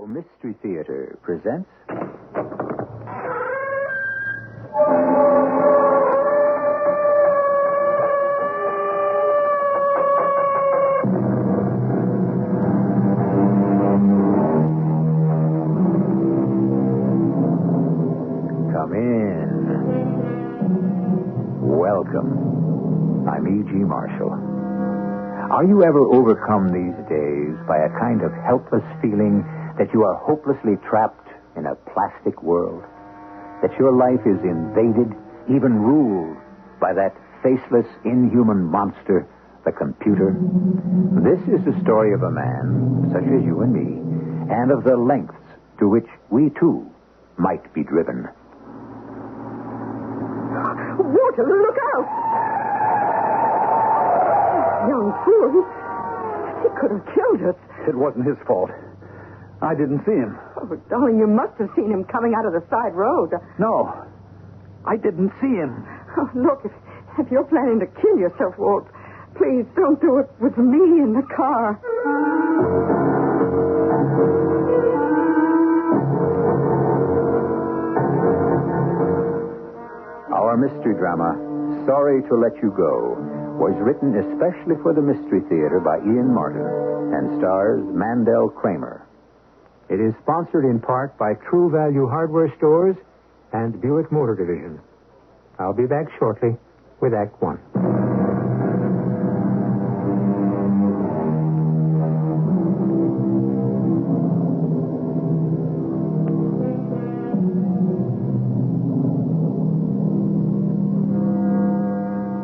Mystery Theater presents... Come in. Welcome. I'm E.G. Marshall. Are you ever overcome these days by a kind of helpless feeling that you are hopelessly trapped in a plastic world? That your life is invaded, even ruled, by that faceless, inhuman monster, the computer? This is the story of a man, such as you and me, and of the lengths to which we, too, might be driven. Walter, look out! Young fool, he could have killed us. It wasn't his fault. I didn't see him. Oh, darling, you must have seen him coming out of the side road. No, I didn't see him. Oh, look, if you're planning to kill yourself, Walt, please don't do it with me in the car. Our mystery drama, Sorry to Let You Go, was written especially for the Mystery Theater by Ian Martin and stars Mandel Kramer. It is sponsored in part by True Value Hardware Stores and Buick Motor Division. I'll be back shortly with Act One.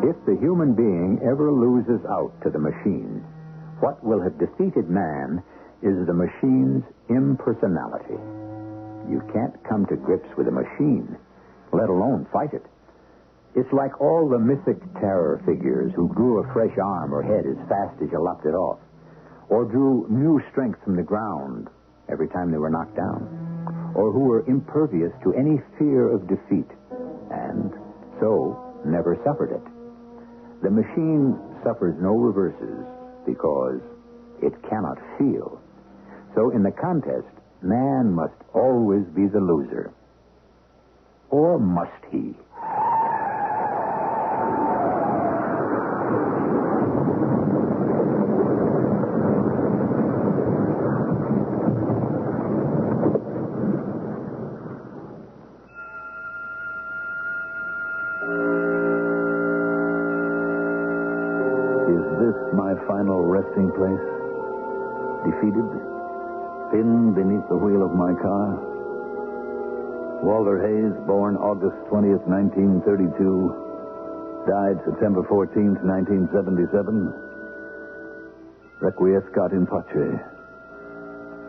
If the human being ever loses out to the machine, what will have defeated man is the machine's impersonality. You can't come to grips with a machine, let alone fight it. It's like all the mythic terror figures who grew a fresh arm or head as fast as you lopped it off, or drew new strength from the ground every time they were knocked down, or who were impervious to any fear of defeat, and so never suffered it. The machine suffers no reverses because it cannot feel. So in the contest, man must always be the loser. Or must he? Is this my final resting place? Defeated? Pinned beneath the wheel of my car? Walter Hayes, born August 20th, 1932, died September 14th, 1977. Requiescat in pace.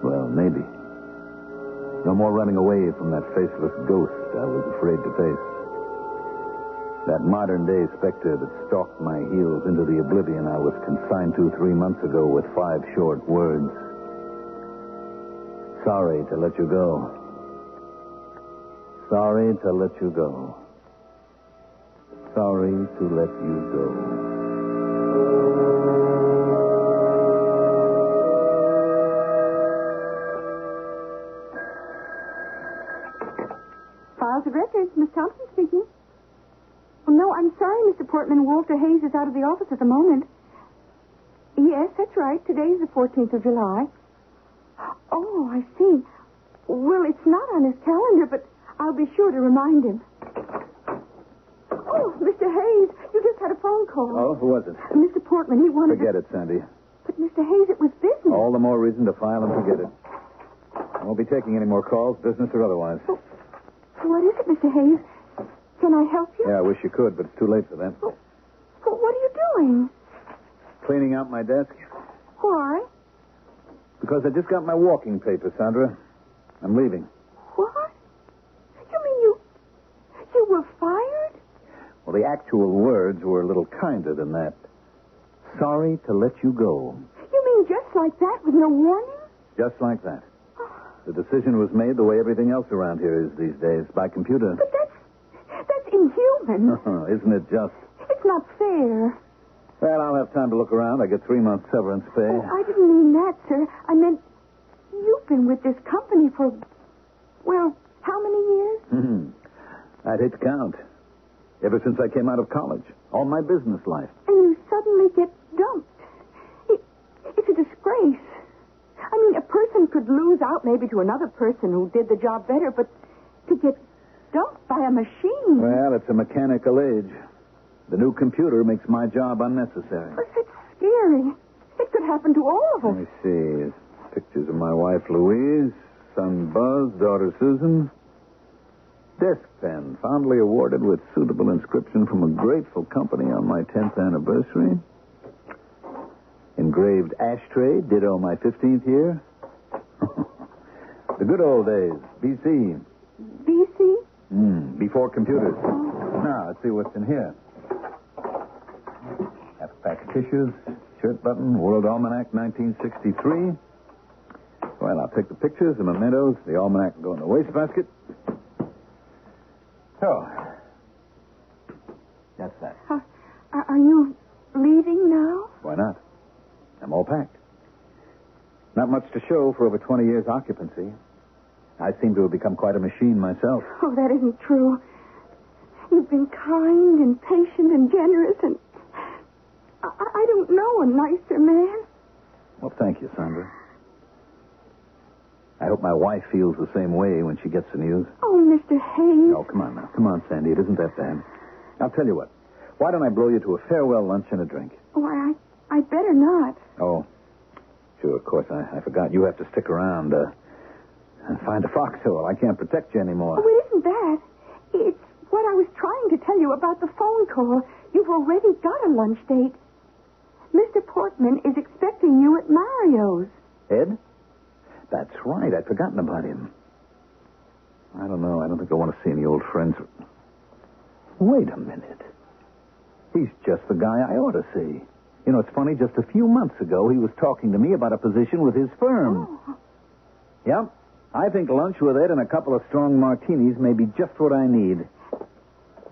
Well, maybe. No more running away from that faceless ghost I was afraid to face. That modern-day specter that stalked my heels into the oblivion I was consigned to 3 months ago with 5 short words. Sorry to let you go. Sorry to let you go. Sorry to let you go. Files of records, Miss Thompson speaking. Oh, no, I'm sorry, Mr. Portman. Walter Hayes is out of the office at the moment. Yes, that's right. Today's the 14th of July. Oh, I see. Well, it's not on his calendar, but I'll be sure to remind him. Oh, Mr. Hayes, you just had a phone call. Oh, who was it? Mr. Portman, he wanted Forget it, Sandy. But, Mr. Hayes, it was business. All the more reason to file and forget it. I won't be taking any more calls, business or otherwise. Oh, what is it, Mr. Hayes? Can I help you? Yeah, I wish you could, but it's too late for that. Oh, well, what are you doing? Cleaning out my desk. Why? Because I just got my walking papers, Sandra. I'm leaving. What? You mean you were fired? Well, the actual words were a little kinder than that. Sorry to let you go. You mean just like that with no warning? Just like that. The decision was made the way everything else around here is these days, by computer. But that's inhuman. Isn't it just? It's not fair. Well, I'll have time to look around. I get 3 months severance pay. Oh, I didn't mean that, sir. I meant you've been with this company for, well, how many years? I'd hate to count. Ever since I came out of college. All my business life. And you suddenly get dumped. It's a disgrace. I mean, a person could lose out maybe to another person who did the job better, but to get dumped by a machine... Well, it's a mechanical age. The new computer makes my job unnecessary. But it's scary. It could happen to all of us. Let me see. Pictures of my wife, Louise, son, Buzz, daughter, Susan. Desk pen, fondly awarded with suitable inscription from a grateful company on my 10th anniversary. Engraved ashtray, ditto my 15th year. The good old days, BC. BC? Before computers. Now, let's see what's in here. Half a pack of tissues, shirt button, World Almanac, 1963. Well, I'll take the pictures, the mementos, the almanac will go in the wastebasket. So, that's that. Are you leaving now? Why not? I'm all packed. Not much to show for over 20 years occupancy. I seem to have become quite a machine myself. Oh, that isn't true. You've been kind and patient and generous, and I don't know a nicer man. Well, thank you, Sandra. I hope my wife feels the same way when she gets the news. Oh, Mr. Hayes. No, come on now. Come on, Sandy. It isn't that bad. I'll tell you what. Why don't I blow you to a farewell lunch and a drink? Oh, I better not. Oh, sure, of course. I forgot. You have to stick around and find a foxhole. I can't protect you anymore. Oh, it isn't that. It's what I was trying to tell you about the phone call. You've already got a lunch date. Mr. Portman is expecting you at Mario's. Ed? That's right. I'd forgotten about him. I don't know. I don't think I want to see any old friends. Wait a minute. He's just the guy I ought to see. You know, it's funny. Just a few months ago, he was talking to me about a position with his firm. Oh. Yep. I think lunch with Ed and a couple of strong martinis may be just what I need.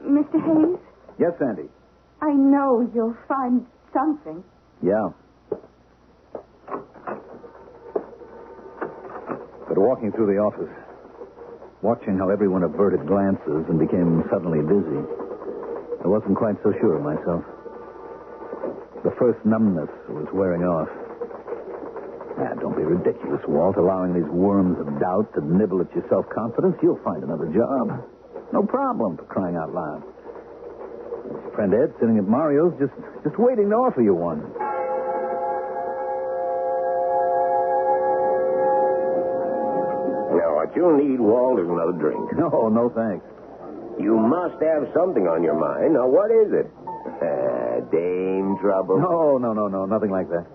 Mr. Hayes? Yes, Sandy? I know you'll find something. Yeah. But walking through the office, watching how everyone averted glances and became suddenly busy, I wasn't quite so sure of myself. The first numbness was wearing off. Don't be ridiculous, Walt, allowing these worms of doubt to nibble at your self-confidence. You'll find another job. No problem, for crying out loud. Friend Ed sitting at Mario's just waiting to offer you one. Now, what you need, Walt, is another drink. No thanks. You must have something on your mind. Now, what is it? Dame trouble? No, nothing like that.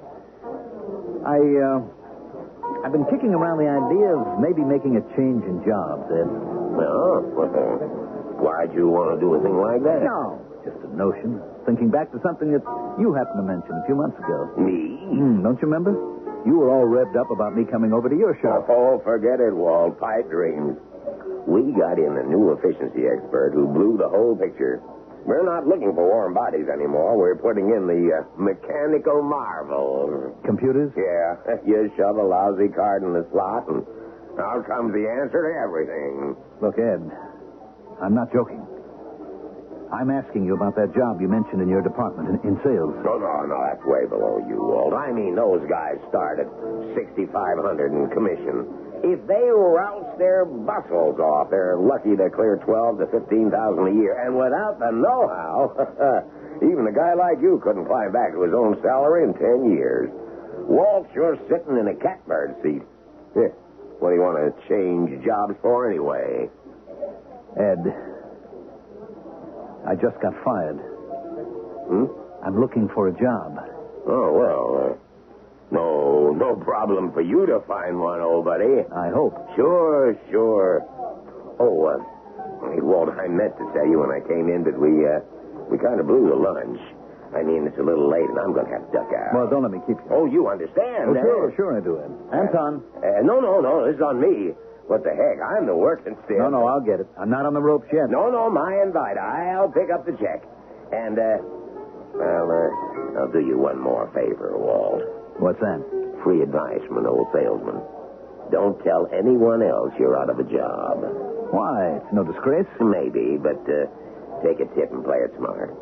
I've been kicking around the idea of maybe making a change in jobs, Ed. No? Why'd you want to do a thing like that? No, just a notion. Thinking back to something that you happened to mention a few months ago. Me? Don't you remember? You were all revved up about me coming over to your shop. Oh, forget it, Walt. Pipe dreams. We got in a new efficiency expert who blew the whole picture. We're not looking for warm bodies anymore. We're putting in the mechanical marvel. Computers? Yeah. You shove a lousy card in the slot, and out comes the answer to everything. Look, Ed, I'm not joking. I'm asking you about that job you mentioned in your department in sales. No, that's way below you, Walt. I mean, those guys start at $6,500 in commission. If they rouse their bustles off, they're lucky to clear $12,000 to $15,000 a year. And without the know-how, even a guy like you couldn't climb back to his own salary in 10 years. Walt's sure sitting in a catbird seat. What do you want to change jobs for anyway? Ed, I just got fired. I'm looking for a job. Oh, well, no problem for you to find one, old buddy. I hope. Sure. Oh, hey, Walt, I meant to tell you when I came in that we kind of blew the lunch. I mean, it's a little late, and I'm going to have to duck out. Well, don't let me keep you. Oh, you understand. Sure I do, Ed. Anton. No, this is on me. What the heck? I'm the working stiff. No, I'll get it. I'm not on the ropes yet. No, my invite. I'll pick up the check. And, I'll do you one more favor, Walt. What's that? Free advice from an old salesman. Don't tell anyone else you're out of a job. Why? It's no disgrace. Maybe, but take a tip and play it smart.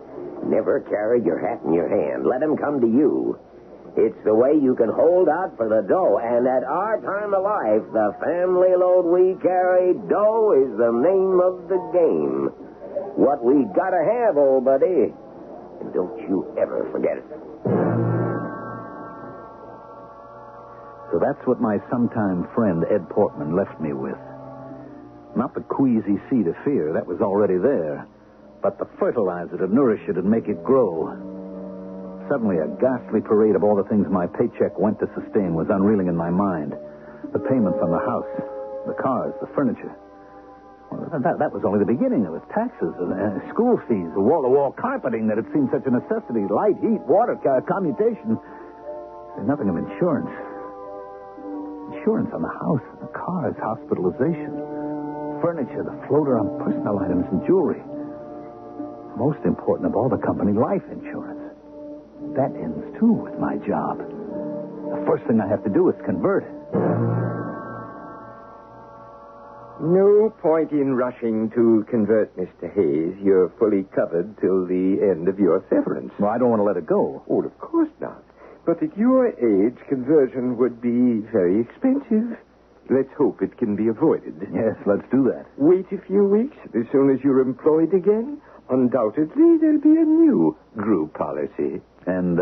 Never carry your hat in your hand. Let him come to you. It's the way you can hold out for the dough. And at our time of life, the family load we carry, dough is the name of the game. What we gotta have, old buddy. And don't you ever forget it. So that's what my sometime friend Ed Portman left me with. Not the queasy seed of fear. That was already there. But the fertilizer to nourish it and make it grow. Suddenly, a ghastly parade of all the things my paycheck went to sustain was unreeling in my mind. The payments on the house, the cars, the furniture. Well, that was only the beginning. There was taxes, school fees, the wall-to-wall carpeting that had seemed such a necessity, light, heat, water, commutation. There's nothing of insurance. Insurance on the house, the cars, hospitalization, furniture, the floater on personal items and jewelry. Most important of all, the company life insurance. That ends, too, with my job. The first thing I have to do is convert. No point in rushing to convert, Mr. Hayes. You're fully covered till the end of your severance. Well, I don't want to let it go. Oh, of course not. But at your age, conversion would be very expensive. Let's hope it can be avoided. Yes, let's do that. Wait a few weeks. As soon as you're employed again, undoubtedly there'll be a new group policy. And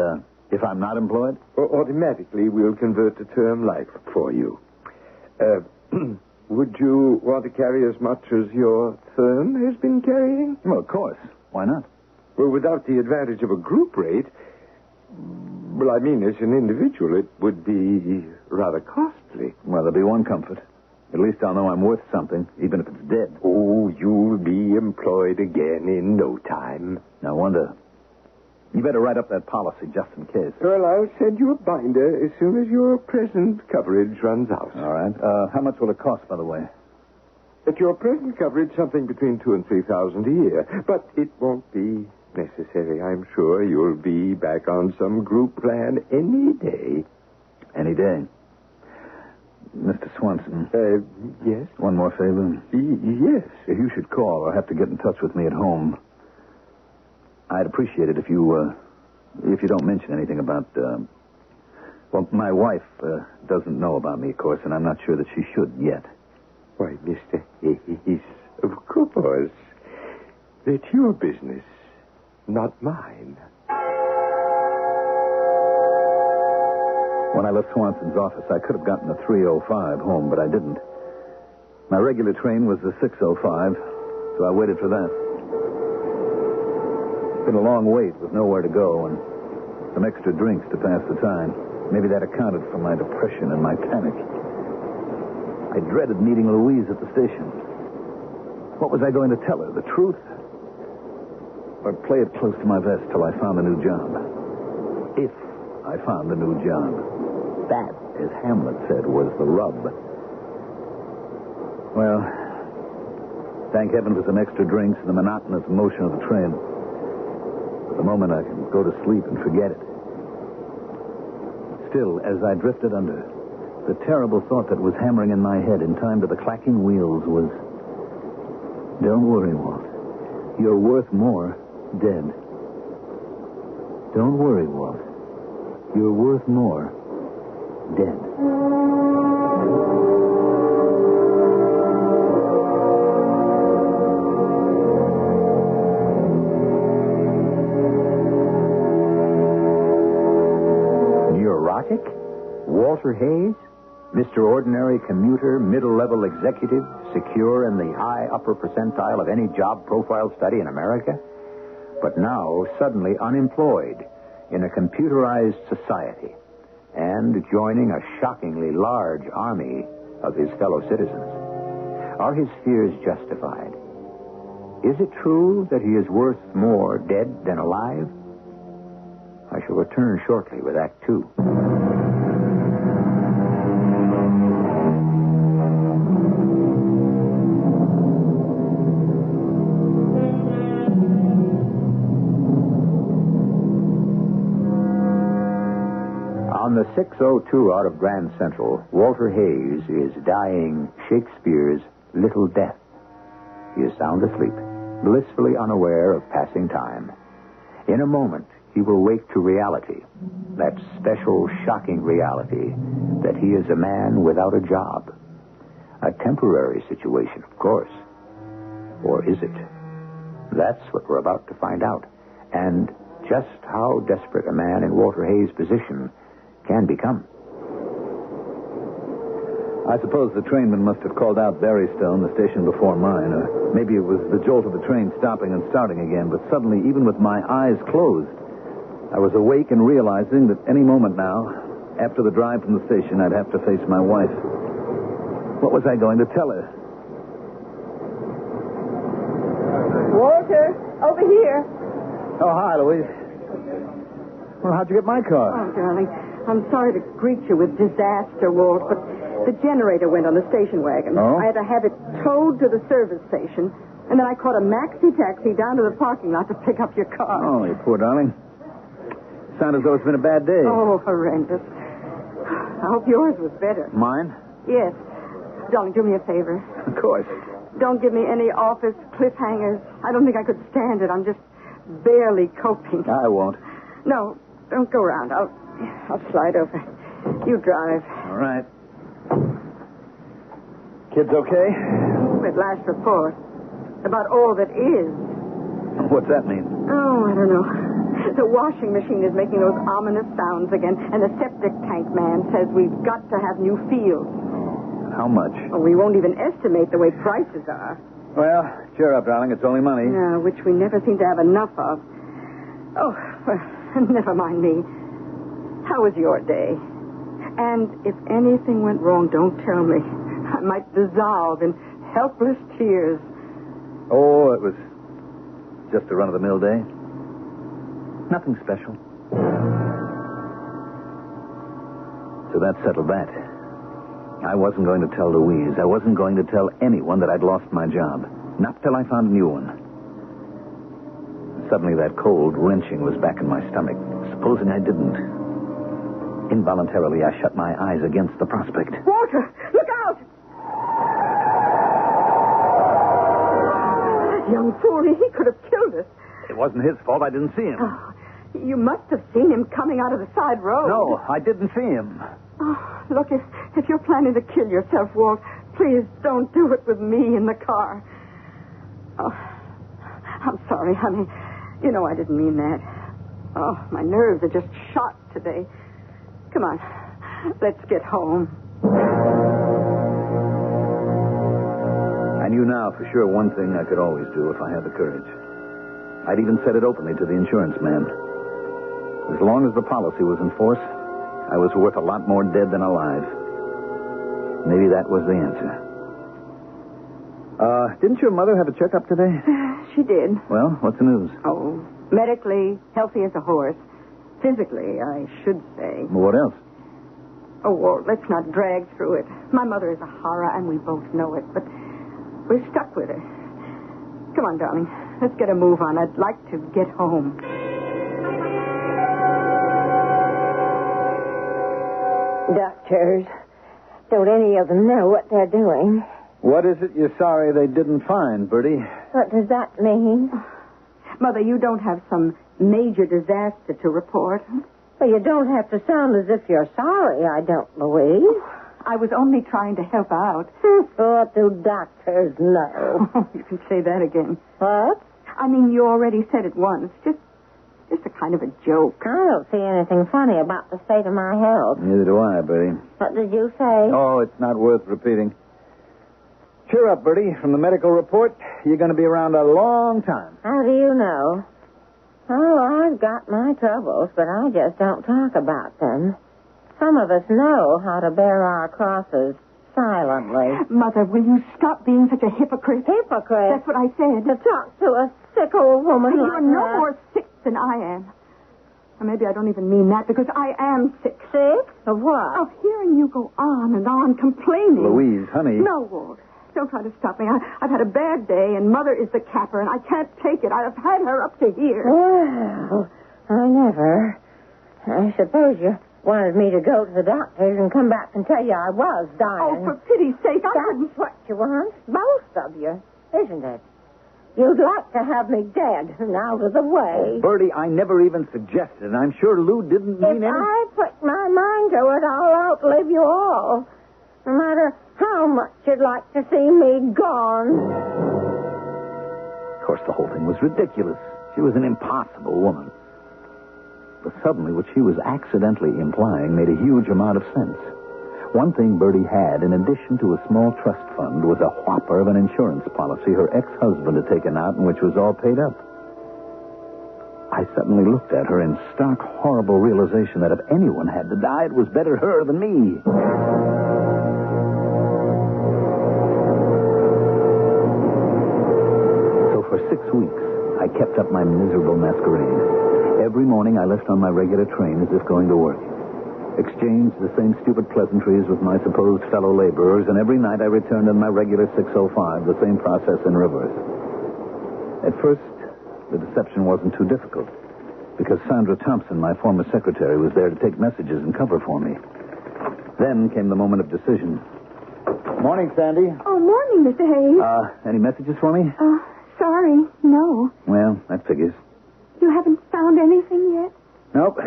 if I'm not employed? Automatically, we'll convert to term life for you. Would you want to carry as much as your firm has been carrying? Well, of course. Why not? Well, without the advantage of a group rate, well, I mean, as an individual, it would be rather costly. Well, there'll be one comfort. At least I'll know I'm worth something, even if it's dead. Oh, you'll be employed again in no time. No wonder. You better write up that policy just in case. Well, I'll send you a binder as soon as your present coverage runs out. All right. How much will it cost, by the way? At your present coverage, something between $2,000 and $3,000 a year. But it won't be necessary, I'm sure. You'll be back on some group plan any day. Any day. Mr. Swanson. Yes? One more favor. Yes. If you should call or have to get in touch with me at home, I'd appreciate it if you don't mention anything about, well, my wife doesn't know about me, of course, and I'm not sure that she should yet. Why, Mr. Hayes, of course. That's your business, not mine. When I left Swanson's office, I could have gotten the 3:05 home, but I didn't. My regular train was the 6:05, so I waited for that. It's been a long wait with nowhere to go and some extra drinks to pass the time. Maybe that accounted for my depression and my panic. I dreaded meeting Louise at the station. What was I going to tell her, the truth? Or play it close to my vest till I found a new job? If I found a new job. That, as Hamlet said, was the rub. Well, thank heaven for some extra drinks and the monotonous motion of the train. For the moment, I can go to sleep and forget it. Still, as I drifted under, the terrible thought that was hammering in my head in time to the clacking wheels was, don't worry, Walt. You're worth more dead. Don't worry, Walt. You're worth more dead. Neurotic? Walter Hayes? Mr. Ordinary commuter, middle-level executive, secure in the high upper percentile of any job profile study in America? But now, suddenly unemployed in a computerized society and joining a shockingly large army of his fellow citizens. Are his fears justified? Is it true that he is worth more dead than alive? I shall return shortly with Act 2. On the 6:02 out of Grand Central, Walter Hayes is dying Shakespeare's Little Death. He is sound asleep, blissfully unaware of passing time. In a moment, he will wake to reality, that special, shocking reality that he is a man without a job. A temporary situation, of course. Or is it? That's what we're about to find out. And just how desperate a man in Walter Hayes' position can become. I suppose the trainman must have called out Barrystone, the station before mine, or maybe it was the jolt of the train stopping and starting again, but suddenly, even with my eyes closed, I was awake and realizing that any moment now, after the drive from the station, I'd have to face my wife. What was I going to tell her? Walter, over here. Oh, hi, Louise. Well, how'd you get my car? Oh, darling, I'm sorry to greet you with disaster, Walt, but the generator went on the station wagon. Oh? I had to have it towed to the service station, and then I caught a maxi taxi down to the parking lot to pick up your car. Oh, you poor darling. Sounds as though it's been a bad day. Oh, horrendous. I hope yours was better. Mine? Yes. Darling, do me a favor. Of course. Don't give me any office cliffhangers. I don't think I could stand it. I'm just barely coping. I won't. No, don't go around. I'll slide over. You drive. All right. Kids okay? At last report. About all that is. What's that mean? Oh, I don't know. The washing machine is making those ominous sounds again, and the septic tank man says we've got to have new fields. How much? Oh, we won't even estimate the way prices are. Well, cheer up, darling. It's only money. No, which we never seem to have enough of. Oh, well, never mind me. How was your day? And if anything went wrong, don't tell me. I might dissolve in helpless tears. Oh, it was just a run-of-the-mill day. Nothing special. So that settled that. I wasn't going to tell Louise. I wasn't going to tell anyone that I'd lost my job. Not till I found a new one. Suddenly that cold wrenching was back in my stomach. Supposing I didn't. Involuntarily, I shut my eyes against the prospect. Walter, look out! That young fool, he could have killed us. It wasn't his fault. I didn't see him. Oh, you must have seen him coming out of the side road. No, I didn't see him. Oh, look, if you're planning to kill yourself, Walt, please don't do it with me in the car. Oh, I'm sorry, honey. You know I didn't mean that. Oh, my nerves are just shot today. Come on, let's get home. I knew now for sure one thing I could always do if I had the courage. I'd even said it openly to the insurance man. As long as the policy was in force, I was worth a lot more dead than alive. Maybe that was the answer. Didn't your mother have a checkup today? She did. Well, what's the news? Oh, medically healthy as a horse. Physically, I should say. Well, what else? Oh, Walt, let's not drag through it. My mother is a horror, and we both know it, but we're stuck with her. Come on, darling. Let's get a move on. I'd like to get home. Doctors, don't any of them know what they're doing. What is it you're sorry they didn't find, Bertie? What does that mean? Mother, you don't have some major disaster to report. Well, you don't have to sound as if you're sorry, I don't believe. I was only trying to help out. What do doctors know? You can say that again. What? I mean, you already said it once. Just a kind of a joke. I don't see anything funny about the state of my health. Neither do I, Bertie. What did you say? Oh, it's not worth repeating. Cheer up, Bertie. From the medical report, you're going to be around a long time. How do you know? Oh, I've got my troubles, but I just don't talk about them. Some of us know how to bear our crosses silently. Mother, will you stop being such a hypocrite? Hypocrite? That's what I said. To talk to a sick old woman You're like no that. more sick than I am. Or maybe I don't even mean that, because I am sick. Sick? Of what? Of hearing you go on and on complaining. Louise, honey. No, Walt. Don't try to stop me. I've had a bad day, and Mother is the capper, and I can't take it. I've had her up to here. Well, I never. I suppose you're wanted me to go to the doctors and come back and tell you I was dying. Oh, for pity's sake, I couldn't... That's what you want, both of you, isn't it? You'd like to have me dead and out of the way. Oh, Bertie, I never even suggested, and I'm sure Lou didn't mean If I put my mind to it, I'll outlive you all. No matter how much you'd like to see me gone. Of course, the whole thing was ridiculous. She was an impossible woman. But suddenly, what she was accidentally implying made a huge amount of sense. One thing Bertie had, in addition to a small trust fund, was a whopper of an insurance policy her ex-husband had taken out and which was all paid up. I suddenly looked at her in stark, horrible realization that if anyone had to die, it was better her than me. So for 6 weeks, I kept up my miserable masquerade. Every morning I left on my regular train as if going to work. Exchanged the same stupid pleasantries with my supposed fellow laborers, and every night I returned on my regular 6:05, the same process in reverse. At first, the deception wasn't too difficult, because Sandra Thompson, my former secretary, was there to take messages and cover for me. Then came the moment of decision. Morning, Sandy. Oh, morning, Mr. Hayes. Any messages for me? Sorry, no. Well, that figures. You haven't found anything yet? Nope.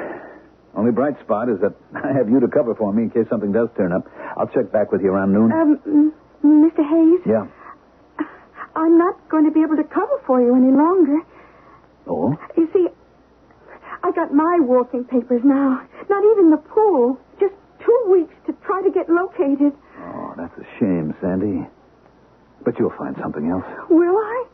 Only bright spot is that I have you to cover for me in case something does turn up. I'll check back with you around noon. Mr. Hayes? Yeah. I'm not going to be able to cover for you any longer. Oh? You see, I got my walking papers now. Not even the pool. Just 2 weeks to try to get located. Oh, that's a shame, Sandy. But you'll find something else. Will I?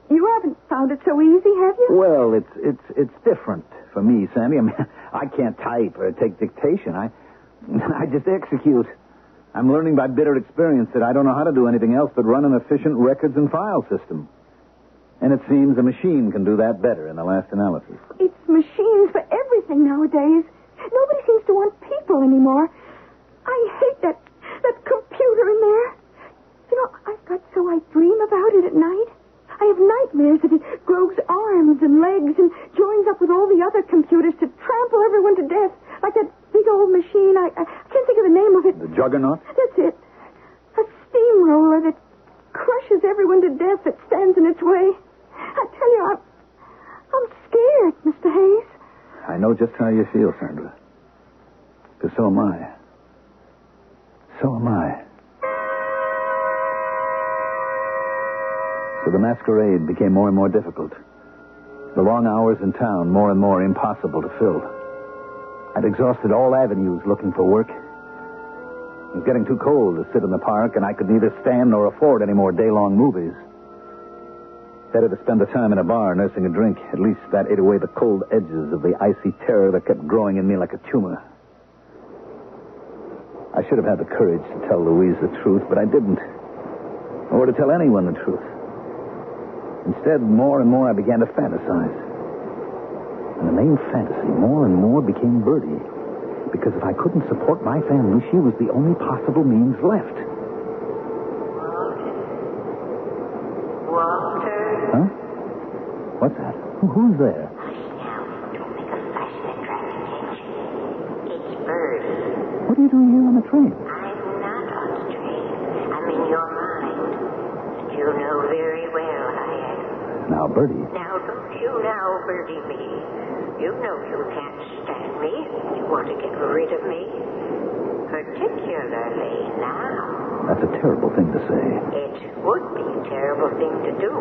You haven't found it so easy, have you? Well, it's different for me, Sandy. I mean, I can't type or take dictation. I just execute. I'm learning by bitter experience that I don't know how to do anything else but run an efficient records and file system. And it seems a machine can do that better in the last analysis. It's machines for everything nowadays. Nobody seems to want people anymore. I hate that computer in there. You know, I've got so I dream about it at night. I have nightmares that it grows arms and legs and joins up with all the other computers to trample everyone to death. Like that big old machine. I can't think of the name of it. The Juggernaut? That's it. A steamroller that crushes everyone to death that stands in its way. I tell you, I'm scared, Mr. Hayes. I know just how you feel, Sandra. Because so am I. So am I. So the masquerade became more and more difficult. The long hours in town more and more impossible to fill. I'd exhausted all avenues looking for work. It was getting too cold to sit in the park, and I could neither stand nor afford any more day-long movies. Better to spend the time in a bar nursing a drink. At least that ate away the cold edges of the icy terror that kept growing in me like a tumor. I should have had the courage to tell Louise the truth, but I didn't. Or to tell anyone the truth. Instead, more and more I began to fantasize. And the main fantasy, more and more, became Bertie. Because if I couldn't support my family, she was the only possible means left. Walter? Huh? What's that? Who's there? Hush now. Don't make a fuss and attract attention. It's Bertie. What are you doing here on the train? I'm not on the train. I'm in your mind. You know very well I am. Now, Bertie. Now, don't you now, Bertie me. You know you can't stand me. You want to get rid of me. Particularly now. That's a terrible thing to say. It would be a terrible thing to do.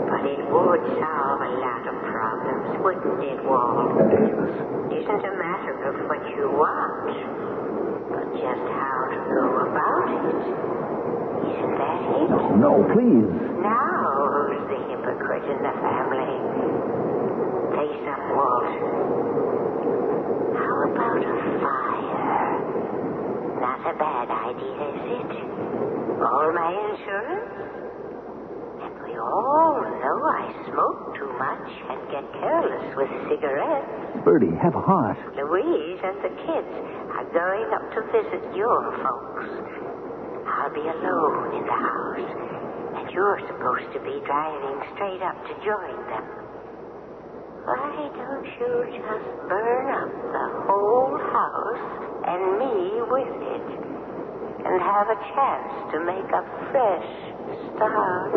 But it would solve a lot of problems, wouldn't it, Walt? Ridiculous. It isn't a matter of what you want, but just how to go about it. Isn't that it? No, please. Now, who's the hypocrite in the family? Face up, Walt. How about a fire? Not a bad idea, is it? All my insurance? And we all know I smoke too much and get careless with cigarettes. Bertie, have a heart. Louise and the kids are going up to visit your folks. I'll be alone in the house, and you're supposed to be driving straight up to join them. Why don't you just burn up the whole house and me with it and have a chance to make a fresh start?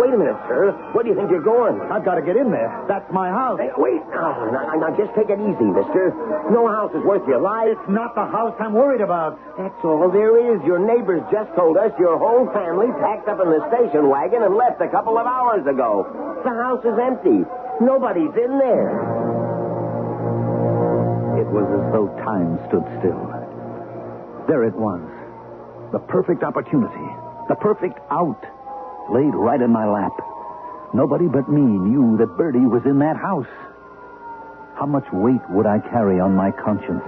Wait a minute, sir. Where do you think you're going? I've got to get in there. That's my house. Hey, wait. Now, just take it easy, mister. No house is worth your life. It's not the house I'm worried about. That's all there is. Your neighbors just told us your whole family packed up in the station wagon and left a couple of hours ago. The house is empty. Nobody's in there. It was as though time stood still. There it was. The perfect opportunity. The perfect out. Laid right in my lap. Nobody but me knew that Bertie was in that house. How much weight would I carry on my conscience,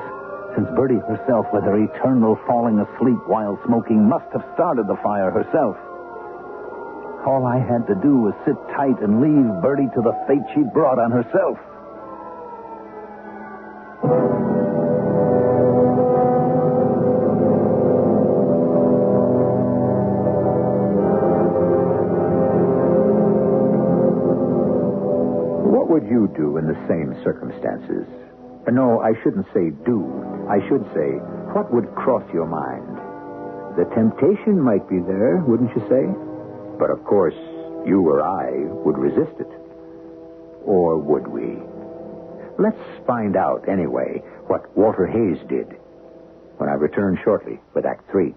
since Bertie herself, with her eternal falling asleep while smoking, must have started the fire herself? All I had to do was sit tight and leave Bertie to the fate she'd brought on herself. What would you do in the same circumstances? No, I shouldn't say do. I should say, what would cross your mind? The temptation might be there, wouldn't you say? But of course, you or I would resist it. Or would we? Let's find out, anyway, what Walter Hayes did when I return shortly with Act 3.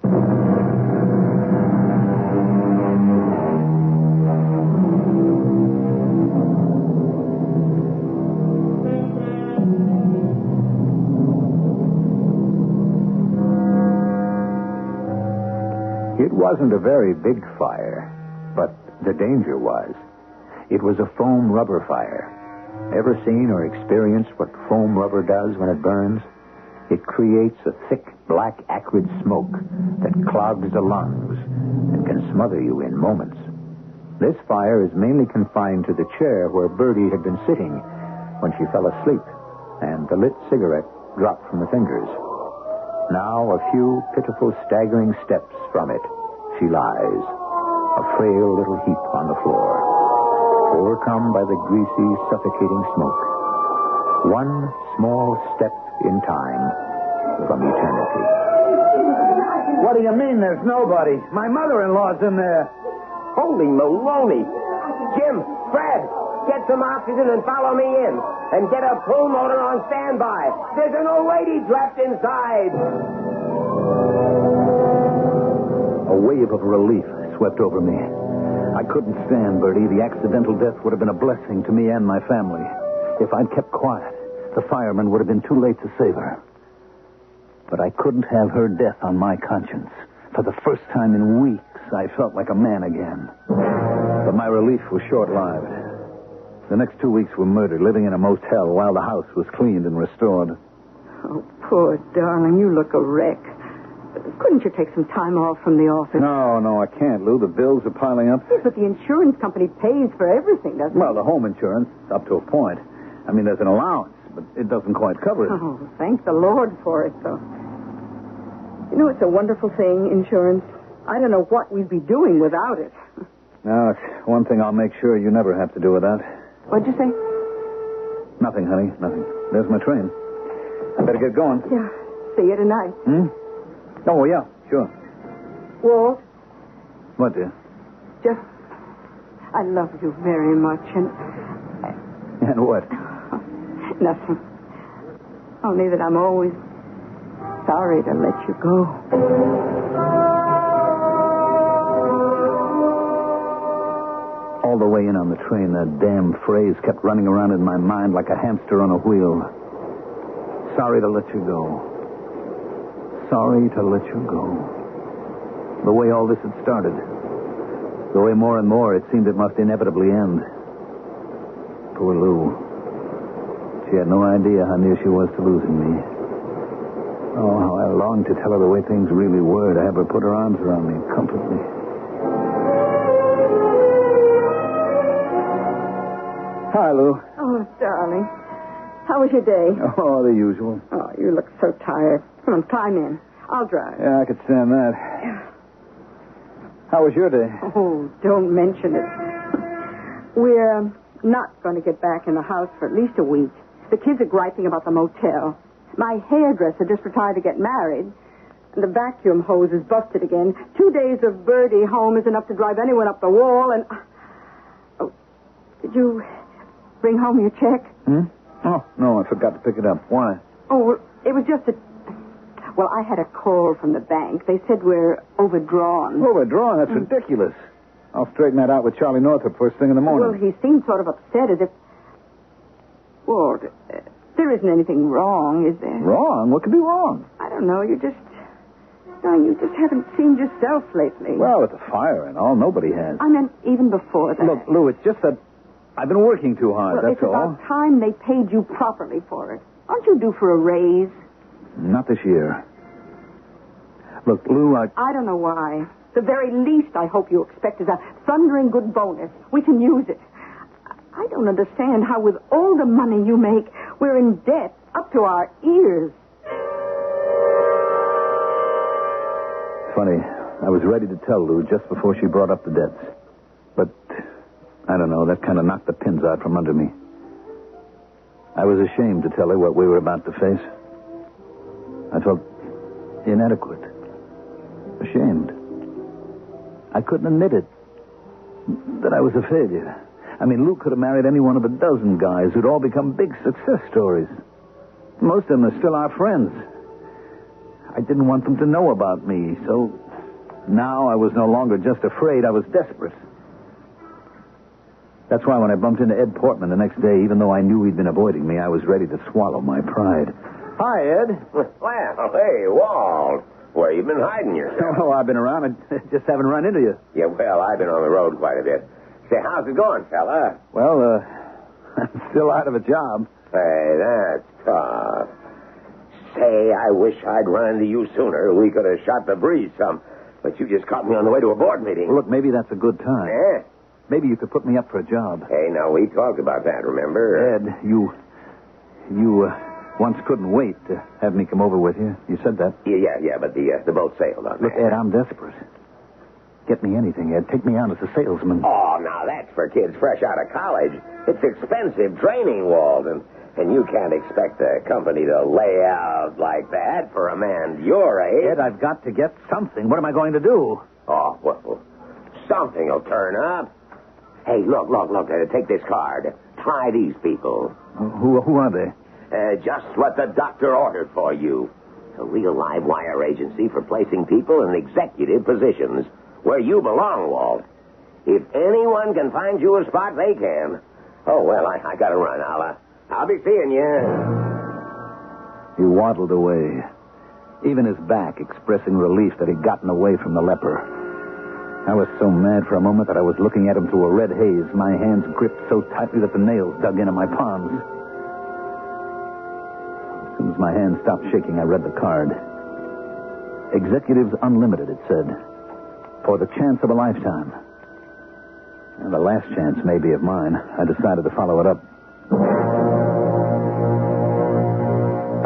It wasn't a very big fire, but the danger was. It was a foam rubber fire. Ever seen or experienced what foam rubber does when it burns? It creates a thick, black, acrid smoke that clogs the lungs and can smother you in moments. This fire is mainly confined to the chair where Bertie had been sitting when she fell asleep, and the lit cigarette dropped from her fingers. Now, a few pitiful, staggering steps from it, she lies, a frail little heap on the floor, overcome by the greasy, suffocating smoke. One small step in time from eternity. What do you mean there's nobody? My mother-in-law's in there. Holy maloney. Jim, Fred, get some oxygen and follow me in. And get a pull motor on standby. There's an old lady trapped inside. A wave of relief swept over me. I couldn't stand Bertie. The accidental death would have been a blessing to me and my family. If I'd kept quiet, the firemen would have been too late to save her. But I couldn't have her death on my conscience. For the first time in weeks, I felt like a man again. But my relief was short-lived. The next 2 weeks were murdered, living in a motel while the house was cleaned and restored. Oh, poor darling, you look a wreck. Couldn't you take some time off from the office? No, I can't, Lou. The bills are piling up. Yes, but the insurance company pays for everything, doesn't it? Well, the home insurance, up to a point. I mean, there's an allowance, but it doesn't quite cover it. Oh, thank the Lord for it, though. You know, it's a wonderful thing, insurance. I don't know what we'd be doing without it. Now, it's one thing I'll make sure you never have to do without. What'd you say? Nothing, honey, nothing. There's my train. I better get going. Yeah, see you tonight. Oh, yeah, sure. Walt, What, dear? just, I love you very much, and... And what? Nothing. Only that I'm always sorry to let you go. All the way in on the train, that damn phrase kept running around in my mind like a hamster on a wheel. Sorry to let you go. Sorry to let you go. The way all this had started. The way more and more it seemed it must inevitably end. Poor Lou. She had no idea how near she was to losing me. Oh, how I longed to tell her the way things really were, to have her put her arms around me and comfort me. Hi, Lou. Oh, darling. How was your day? Oh, the usual. Oh, you look so tired. Come on, climb in. I'll drive. Yeah, I could stand that. How was your day? Oh, don't mention it. We're not going to get back in the house for at least a week. The kids are griping about the motel. My hairdresser just retired to get married. And the vacuum hose is busted again. 2 days of Birdie home is enough to drive anyone up the wall. And... Oh, did you bring home your check? Oh, no, I forgot to pick it up. Why? Oh, it was just a... Well, I had a call from the bank. They said we're overdrawn. Overdrawn? That's ridiculous. I'll straighten that out with Charlie Northup first thing in the morning. Well, he seemed sort of upset as if... Well, there isn't anything wrong, is there? Wrong? What could be wrong? I don't know. You just haven't seemed yourself lately. Well, with the fire and all, nobody has. I meant even before that. Look, Lou, it's just that I've been working too hard, well, that's all. It's about time they paid you properly for it. Aren't you due for a raise? Not this year. Look, Lou, I don't know why. The very least I hope you expect is a thundering good bonus. We can use it. I don't understand how with all the money you make, we're in debt up to our ears. Funny, I was ready to tell Lou just before she brought up the debts. But, I don't know, that kind of knocked the pins out from under me. I was ashamed to tell her what we were about to face. I felt inadequate. Ashamed. I couldn't admit it. That I was a failure. I mean, Lou could have married any one of a dozen guys who'd all become big success stories. Most of them are still our friends. I didn't want them to know about me, so now I was no longer just afraid, I was desperate. That's why when I bumped into Ed Portman the next day, even though I knew he'd been avoiding me, I was ready to swallow my pride. Hi, Ed. Well, hey, Walt. Where you been hiding yourself? Oh, I've been around. I just haven't run into you. Yeah, well, I've been on the road quite a bit. Say, how's it going, fella? Well, I'm still out of a job. Hey, that's tough. Say, I wish I'd run into you sooner. We could have shot the breeze some. But you just caught me on the way to a board meeting. Well, look, maybe that's a good time. Eh? Maybe you could put me up for a job. Hey, now, we talked about that, remember? Ed, you once couldn't wait to have me come over with you. You said that. Yeah, but the boat sailed on Look, that. Ed, I'm desperate. Get me anything, Ed. Take me on as a salesman. Oh, now, that's for kids fresh out of college. It's expensive training, Walt, and you can't expect a company to lay out like that for a man your age. Ed, I've got to get something. What am I going to do? Oh, well, something will turn up. Hey, look, take this card. Try these people. Who are they? Just what the doctor ordered for you. A real live wire agency for placing people in executive positions where you belong, Walt. If anyone can find you a spot, they can. Oh, well, I gotta run. I'll be seeing you. He waddled away, even his back expressing relief that he'd gotten away from the leper. I was so mad for a moment that I was looking at him through a red haze, my hands gripped so tightly that the nails dug into my palms. As soon as my hand stopped shaking, I read the card. Executives Unlimited, it said. For the chance of a lifetime. And the last chance may be of mine. I decided to follow it up.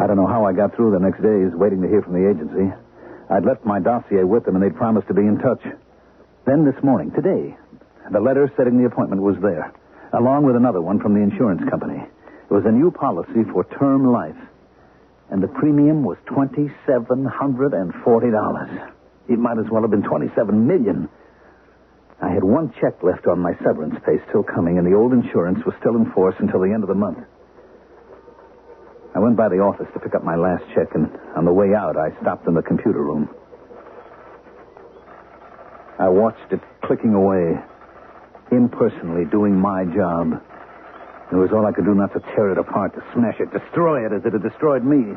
I don't know how I got through the next days waiting to hear from the agency. I'd left my dossier with them, and they'd promised to be in touch. Then this morning, today, the letter setting the appointment was there, along with another one from the insurance company. It was a new policy for term life, and the premium was $2,740. It might as well have been $27 million. I had one check left on my severance pay still coming, and the old insurance was still in force until the end of the month. I went by the office to pick up my last check, and on the way out, I stopped in the computer room. I watched it clicking away, impersonally doing my job. It was all I could do not to tear it apart, to smash it, destroy it as it had destroyed me.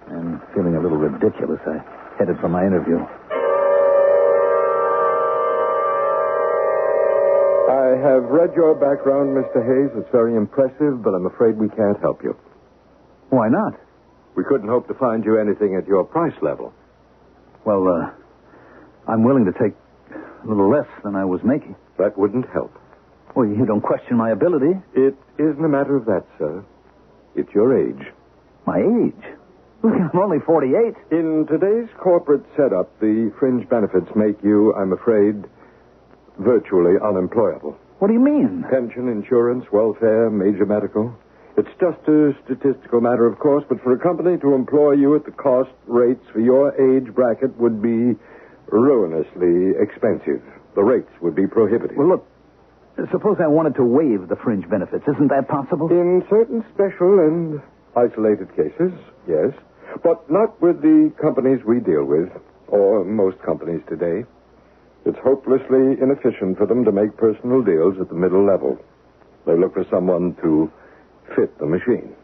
And feeling a little ridiculous, I headed for my interview. I have read your background, Mr. Hayes. It's very impressive, but I'm afraid we can't help you. Why not? We couldn't hope to find you anything at your price level. Well, I'm willing to take a little less than I was making. That wouldn't help. Well, you don't question my ability. It isn't a matter of that, sir. It's your age. My age? Look, I'm only 48. In today's corporate setup, the fringe benefits make you, I'm afraid, virtually unemployable. What do you mean? Pension, insurance, welfare, major medical. It's just a statistical matter, of course, but for a company to employ you at the cost rates for your age bracket would be ruinously expensive. The rates would be prohibitive. Well, look, suppose I wanted to waive the fringe benefits. Isn't that possible? In certain special and isolated cases, yes. But not with the companies we deal with, or most companies today. It's hopelessly inefficient for them to make personal deals at the middle level. They look for someone to fit the machine.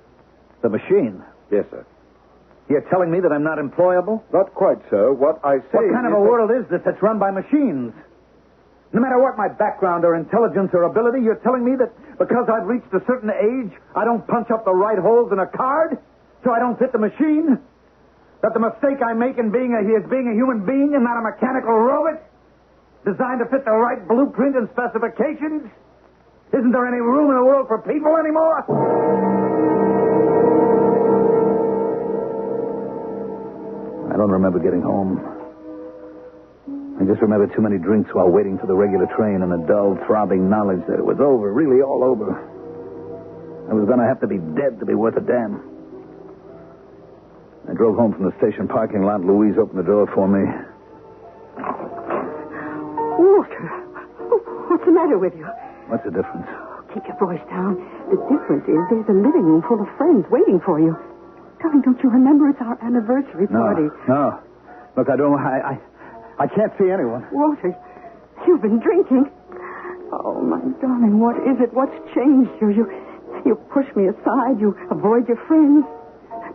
The machine? Yes, sir. You're telling me that I'm not employable? Not quite, sir. What I say What kind of a world is this that's run by machines? No matter what my background or intelligence or ability, you're telling me that because I've reached a certain age, I don't punch up the right holes in a card, so I don't fit the machine? That the mistake I make in being a human being and not a mechanical robot, designed to fit the right blueprint and specifications? Isn't there any room in the world for people anymore? I don't remember getting home. I just remember too many drinks while waiting for the regular train and a dull, throbbing knowledge that it was over, really all over. I was going to have to be dead to be worth a damn. I drove home from the station parking lot. Louise opened the door for me. Walter, what's the matter with you? What's the difference? Keep your voice down. The difference is there's a living room full of friends waiting for you. Darling, don't you remember it's our anniversary party? No. Look, I can't see anyone. Walter, you've been drinking. Oh, my darling, what is it? What's changed you? You push me aside. You avoid your friends.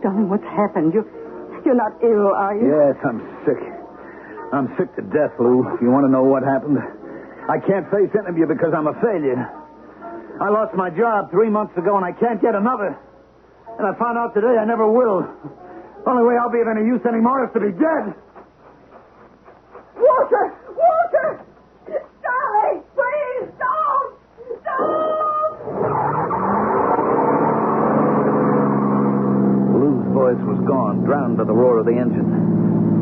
Darling, what's happened? You're not ill, are you? Yes, I'm sick. I'm sick to death, Lou. If you want to know what happened, I can't face any of you because I'm a failure. I lost my job 3 months ago, and I can't get another. And I found out today I never will. Only way I'll be of any use anymore is to be dead. Walter! Walter! Darling, please, don't! Lou's voice was gone, drowned by the roar of the engine.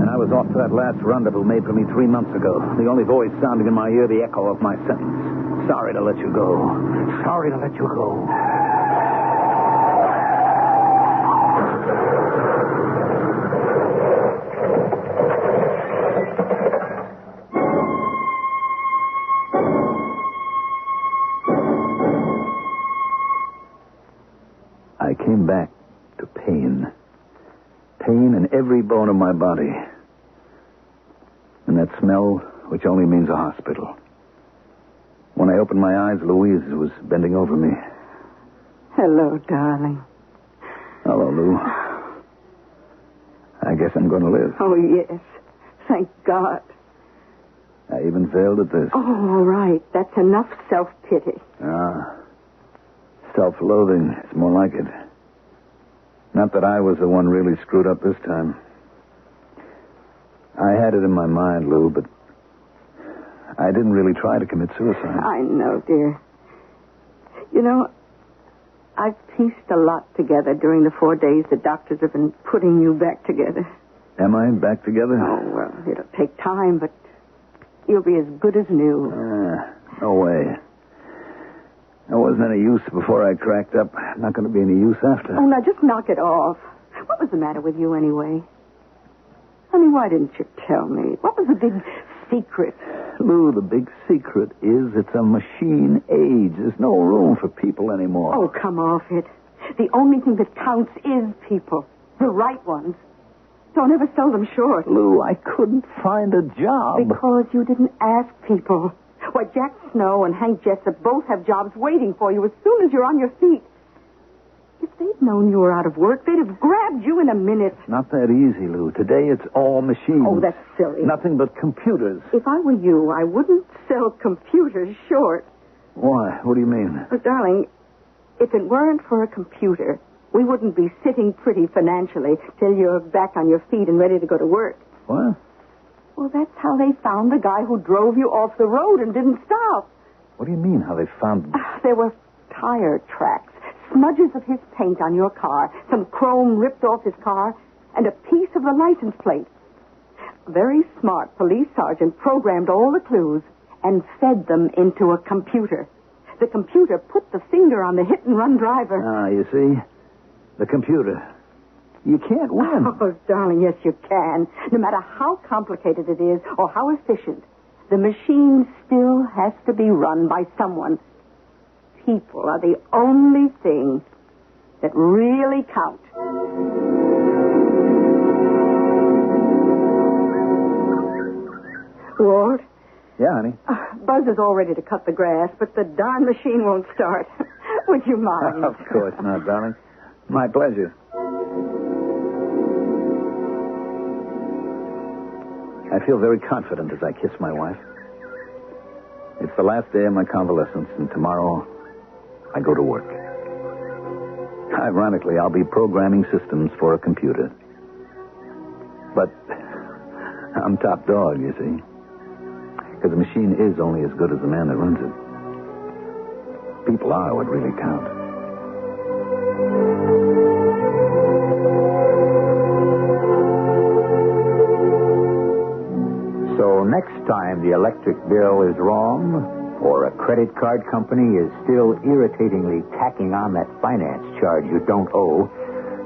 And I was off to that last rendezvous made for me 3 months ago. The only voice sounding in my ear, the echo of my sentence. Sorry to let you go. Sorry to let you go. I came back to pain. Pain in every bone of my body. And that smell, which only means a hospital. When I opened my eyes, Louise was bending over me. Hello, darling. Hello, Lou. I guess I'm going to live. Oh, yes. Thank God. I even failed at this. Oh, all right. That's enough self-pity. Self-loathing. It's more like it. Not that I was the one really screwed up this time. I had it in my mind, Lou, but I didn't really try to commit suicide. I know, dear. You know, I've pieced a lot together during the 4 days the doctors have been putting you back together. Am I back together? Oh, well, it'll take time, but you'll be as good as new. No way. I wasn't any use before I cracked up. Not going to be any use after. Oh, now just knock it off. What was the matter with you anyway? I mean, why didn't you tell me? What was the big secret? Lou, the big secret is it's a machine age. There's no room for people anymore. Oh, come off it. The only thing that counts is people. The right ones. Don't ever sell them short. Lou, I couldn't find a job. Because you didn't ask people. Why, Jack Snow and Hank Jessup both have jobs waiting for you as soon as you're on your feet. If they'd known you were out of work, they'd have grabbed you in a minute. It's not that easy, Lou. Today it's all machines. Oh, that's silly. Nothing but computers. If I were you, I wouldn't sell computers short. Why? What do you mean? But, darling, if it weren't for a computer, we wouldn't be sitting pretty financially till you're back on your feet and ready to go to work. What? Well, that's how they found the guy who drove you off the road and didn't stop. What do you mean, how they found... There were tire tracks, smudges of his paint on your car, some chrome ripped off his car, and a piece of the license plate. A very smart police sergeant programmed all the clues and fed them into a computer. The computer put the finger on the hit-and-run driver. Ah, you see? The computer. You can't win. Oh, darling, yes, you can. No matter how complicated it is or how efficient, the machine still has to be run by someone. People are the only thing that really count. Ward? Yeah, honey. Buzz is all ready to cut the grass, but the darn machine won't start. Would you mind? Of course not, darling. My pleasure. I feel very confident as I kiss my wife. It's the last day of my convalescence, and tomorrow I go to work. Ironically, I'll be programming systems for a computer. But I'm top dog, you see. Because the machine is only as good as the man that runs it. People are what really count. So next time the electric bill is wrong, or a credit card company is still irritatingly tacking on that finance charge you don't owe,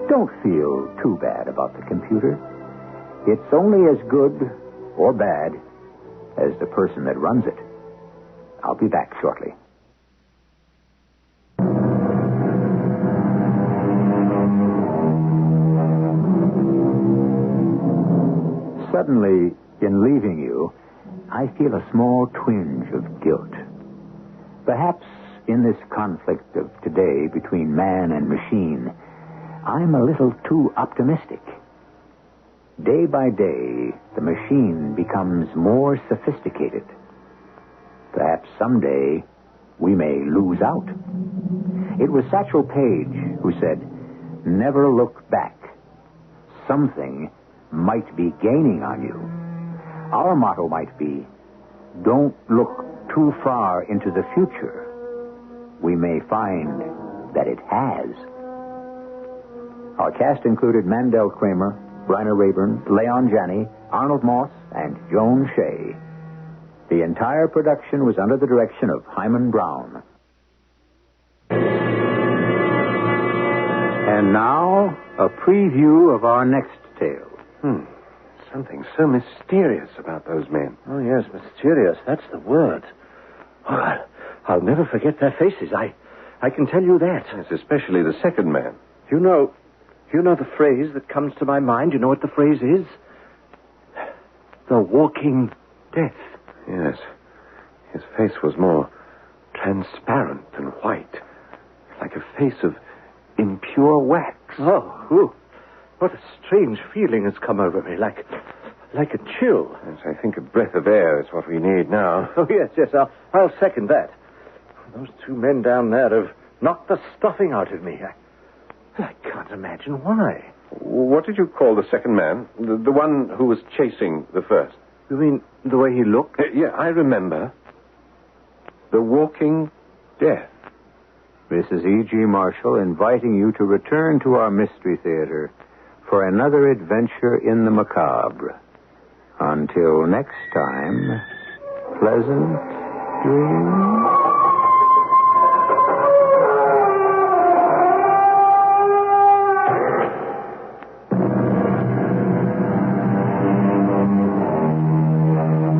don't feel too bad about the computer. It's only as good or bad as the person that runs it. I'll be back shortly. Suddenly, in leaving you, I feel a small twinge of guilt. Perhaps in this conflict of today between man and machine, I'm a little too optimistic. Day by day, the machine becomes more sophisticated. Perhaps someday we may lose out. It was Satchel Paige who said, "Never look back. Something might be gaining on you." Our motto might be, "Don't look too far into the future. We may find that it has." Our cast included Mandel, Kramer, Bryna, Raeburn, Janney, Arnold Moss, and Joan Shay. The entire production was under the direction of Hyman Brown. And now, a preview of our next tale. Something so mysterious about those men. Oh, yes, mysterious. That's the word. Oh, I'll never forget their faces. I can tell you that. Yes, especially the second man. You know the phrase that comes to my mind? You know what the phrase is? The walking death. Yes. His face was more transparent than white. Like a face of impure wax. Oh, what a strange feeling has come over me. Like a chill. Yes, I think a breath of air is what we need now. Oh, yes, I'll second that. Those two men down there have knocked the stuffing out of me. I can't imagine why. What did you call the second man? The one who was chasing the first? You mean the way he looked? Yeah, I remember. The walking death. This is E.G. Marshall inviting you to return to our Mystery Theater for another adventure in the macabre. Until next time, pleasant dreams.